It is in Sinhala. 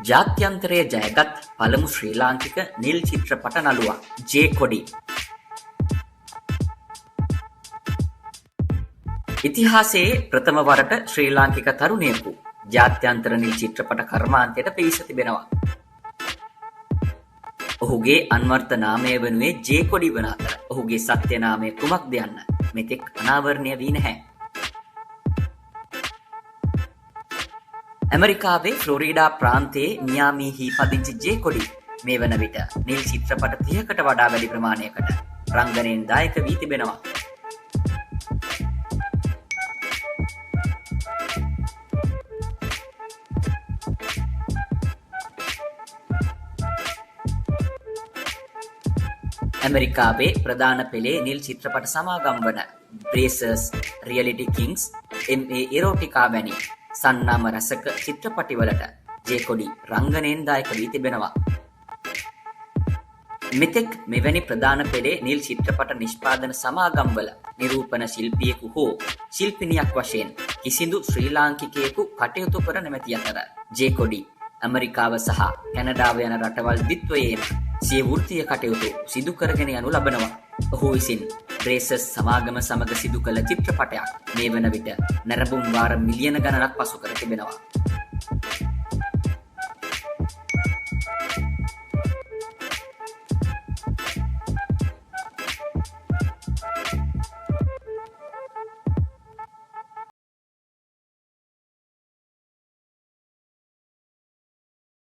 ජාත්‍යන්තරයේ ජයගත් පළමු ශ්‍රී ලාංකික නිල් චිත්‍රපට නළුවා ජේ කොඩි. ඉතිහාසයේ ප්‍රථම වරට ශ්‍රී ලාංකික තරුණයෙකු ජාත්‍යන්තර නිල් චිත්‍රපට කර්මාන්තයට පිවිස තිබෙනවා. ඔහුගේ අන්වර්ථ නාමය වනුයේ ජේ කොඩි වන අතර ඔහුගේ සත්‍ය නාමය කුමක්ද යන්න මෙතෙක් අනාවරණය වී නැහැ. ඇමරිකාවේ ෆ්ලොරිඩා ප්‍රාන්තයේ මියාමිහි පදිංචි ජේ කොඩි මේ වන විට නිල් චිත්‍රපට 30කට වඩා වැඩි ප්‍රමාණයකට රංගනයෙන් දායක වී තිබෙනවා. ඇමරිකාවේ ප්‍රධාන පෙළේ නිල් චිත්‍රපට සමාගම් වන බ්‍රේසර්ස්, රියැලිටි කිංග්ස්, MA ඉරෝටිකා වැනි සන්නාම රසක චිත්‍රපටිවලට ජේ කොඩි රංගනයෙන් දායක වී තිබෙනවා. මෙතෙක් මෙවැනි ප්‍රධාන පෙළේ නිල් චිත්‍රපට නිෂ්පාදන සමාගම්වල නිරූපණ ශිල්පියෙකු හෝ ශිල්පිනියක් වශයෙන් කිසිදු ශ්‍රී ලාංකිකයෙකු කටයුතු කර නැමැති අතර ජේ කොඩි ඇමරිකාව සහ කැනඩාව යන රටවල් දිත්වයේම සිය වෘත්තීය කටයුතු සිදු කරගෙන යනු ලබනවා. ඔහු විසින් බ්‍රේසර්ස් සමාගම සමග සිදු කළ චිත්‍රපටයක් මේ වන විට නැරඹුම් වාර මිලියන ගණනක් පසු කර තිබෙනවා.